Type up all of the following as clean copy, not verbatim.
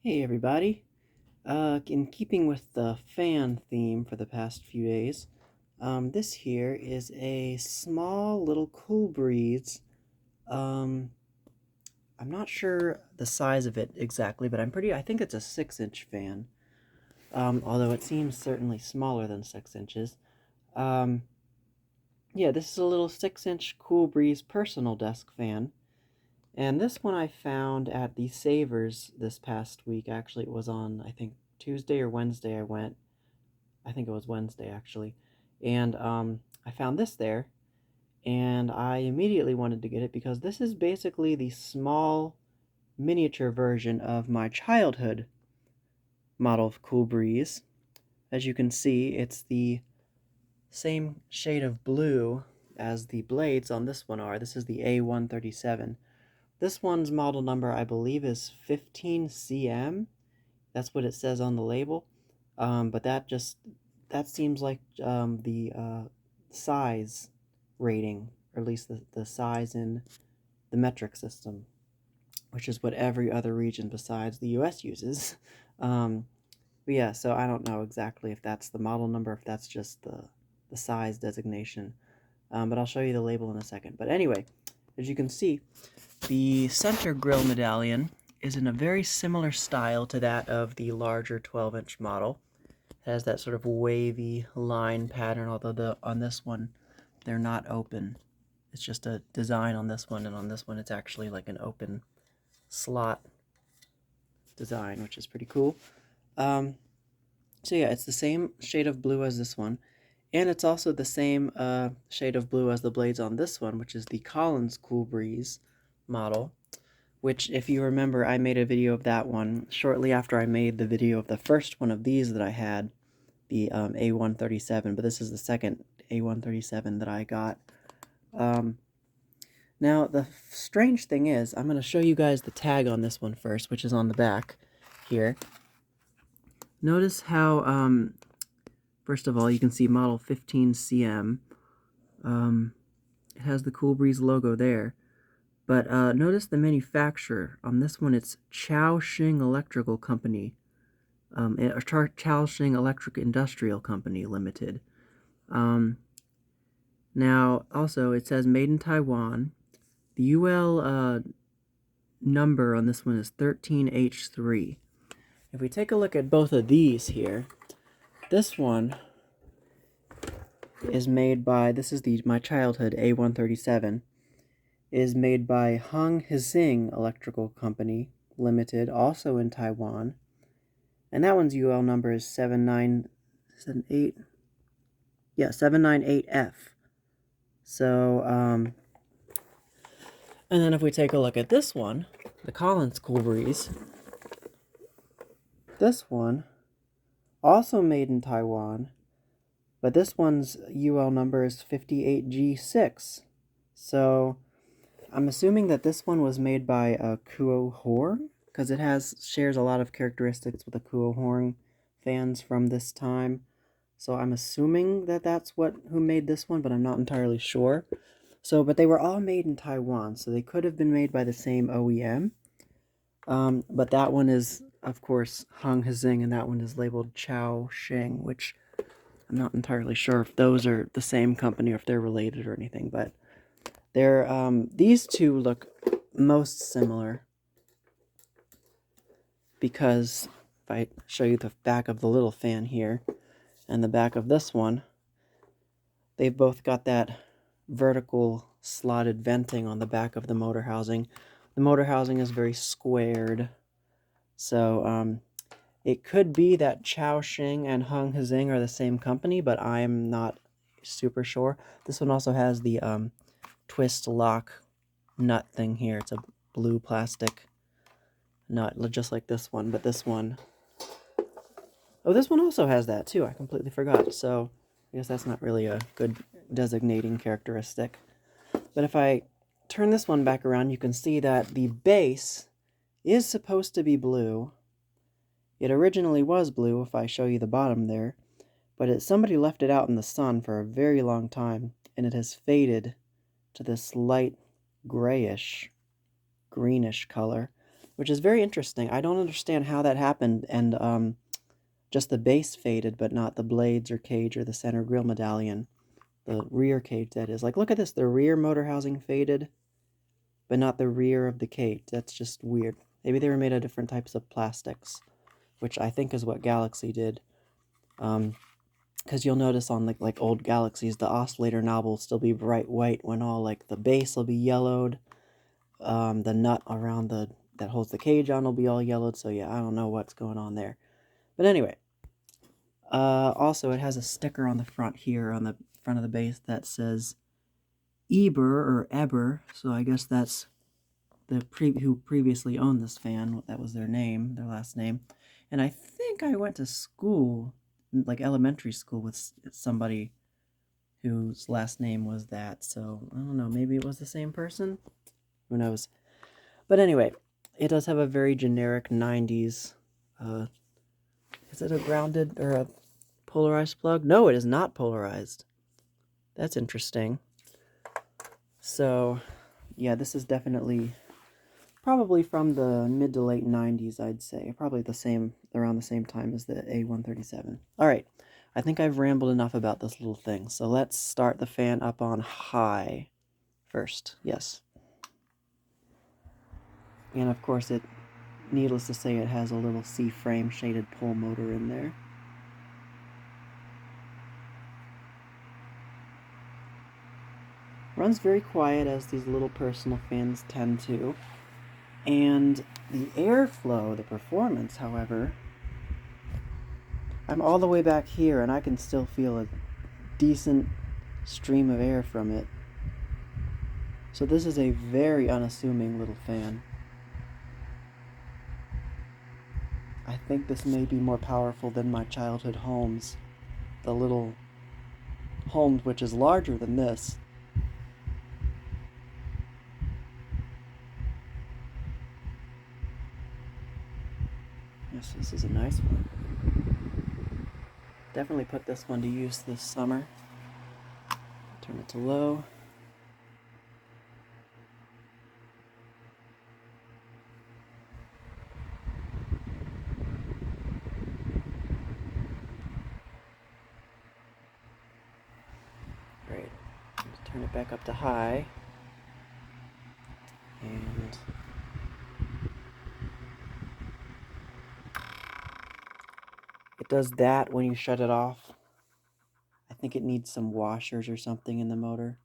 Hey everybody. In keeping with the fan theme for the past few days, this here is a small little cool breeze. Um, I'm not sure the size of it exactly, but I think it's a 6-inch fan. Although it seems certainly smaller than 6 inches. Um, yeah, this is a little 6-inch cool breeze personal desk fan. And this one I found at the Savers this past week. Actually, it was on, I think, Tuesday or Wednesday I went. I think it was Wednesday, actually. And I found this there, and I immediately wanted to get it because this is basically the small miniature version of my childhood model of Cool Breeze. As you can see, it's the same shade of blue as the blades on this one are. This is the A137. This one's model number, I believe, is 15CM. That's what it says on the label. But that seems like the size rating, or at least the size in the metric system, which is what every other region besides the US uses. But yeah, so I don't know exactly if that's the model number, if that's just the size designation. But I'll show you the label in a second. But anyway, as you can see, the center grill medallion is in a very similar style to that of the larger 12-inch model. It has that sort of wavy line pattern, although on this one they're not open. It's just a design on this one, and on this one it's actually like an open slot design, which is pretty cool. So yeah, it's the same shade of blue as this one, and it's also the same shade of blue as the blades on this one, which is the Collins Cool Breeze model, which, if you remember, I made a video of that one shortly after I made the video of the first one of these that I had, the A137, but this is the second A137 that I got. Now, the strange thing is, I'm going to show you guys the tag on this one first, which is on the back here. Notice how, first of all, you can see model 15CM. It has the Cool Breeze logo there. But notice the manufacturer. On this one, it's Chiao Shing Electrical Company, or Chiao Shing Electric Industrial Company Limited. Now, also, it says made in Taiwan. The UL number on this one is 13H3. If we take a look at both of these here, this one is made by, this is my childhood A137, is made by Hung Hsing Electrical Company Limited, also in Taiwan. And that one's UL number is 7978. Yeah, 798F. So, and then if we take a look at this one, the Collins Cool Breeze, this one, also made in Taiwan, but this one's UL number is 58G6. So, I'm assuming that this one was made by a Kuo Horn, because it shares a lot of characteristics with the Kuo Horn fans from this time. So I'm assuming that that's who made this one, but I'm not entirely sure. So, but they were all made in Taiwan, so they could have been made by the same OEM. But that one is, of course, Hung Hsing, and that one is labeled Chiao Shing, which I'm not entirely sure if those are the same company or if they're related or anything, but these two look most similar because if I show you the back of the little fan here and the back of this one, they've both got that vertical slotted venting on the back of the motor housing. The motor housing is very squared, so it could be that Chiao Shing and Hung Hsing are the same company, but I'm not super sure. This one also has the twist lock nut thing here. It's a blue plastic nut, just like this one, but this one... Oh, this one also has that too. I completely forgot. So I guess that's not really a good designating characteristic. But if I turn this one back around, you can see that the base is supposed to be blue. It originally was blue, if I show you the bottom there, but somebody left it out in the sun for a very long time, and it has faded to this light greenish color. which is very interesting. I don't understand how that happened, and just the base faded, but not the blades or cage or the center grille medallion. The rear cage, that is. Like, look at this. The rear motor housing faded, but not the rear of the cage. That's just weird. Maybe they were made of different types of plastics, which I think is what Galaxy did. Because you'll notice on like old Galaxies, the oscillator knob will still be bright white when all like the base will be yellowed. The nut around that holds the cage on will be all yellowed. So yeah, I don't know what's going on there. But anyway, also it has a sticker on the front here on the front of the base that says Eber or Eber. So I guess that's who previously owned this fan. That was their name, their last name. And I think I went to school, like elementary school, with somebody whose last name was that. So I don't know, maybe it was the same person? Who knows? But anyway, it does have a very generic 90s, is it a grounded or a polarized plug? No, it is not polarized. That's interesting. So, yeah, this is definitely probably from the mid to late 90s, I'd say. Probably around the same time as the A137. All right, I think I've rambled enough about this little thing. So let's start the fan up on high first. Yes. And of course, needless to say, it has a little C-frame shaded pull motor in there. Runs very quiet, as these little personal fans tend to. And the airflow, the performance, however, I'm all the way back here and I can still feel a decent stream of air from it. So this is a very unassuming little fan. I think this may be more powerful than my childhood Holmes. The little Holmes, which is larger than this. Yes, this is a nice one. Definitely put this one to use this summer. Turn it to low. Great. Let's turn it back up to high. And it does that when you shut it off. I think it needs some washers or something in the motor.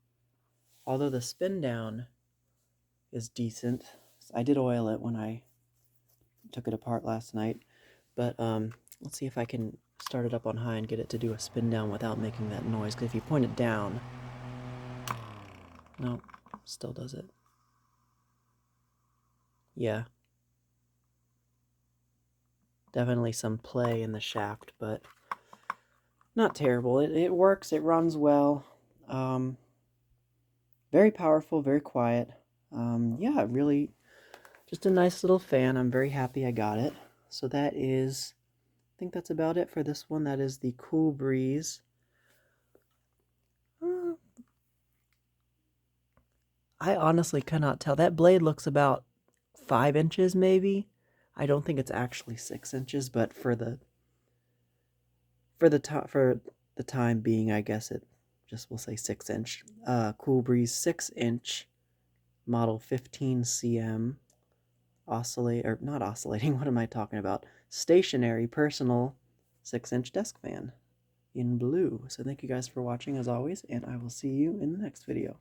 Although the spin down is decent. I did oil it when I took it apart last night. But let's see if I can start it up on high and get it to do a spin down without making that noise. Because if you point it down... No, still does it. Yeah. Definitely some play in the shaft, but not terrible. It works, it runs well. Very powerful, very quiet. Yeah, really just a nice little fan. I'm very happy I got it. So that is, I think that's about it for this one. That is the Cool Breeze. I honestly cannot tell. That blade looks about 5 inches maybe. I don't think it's actually 6 inches, but for the time being, I guess it just will say 6 inch. Cool Breeze 6-inch model 15 cm not oscillating, what am I talking about? Stationary personal 6-inch desk fan in blue. So thank you guys for watching as always, and I will see you in the next video.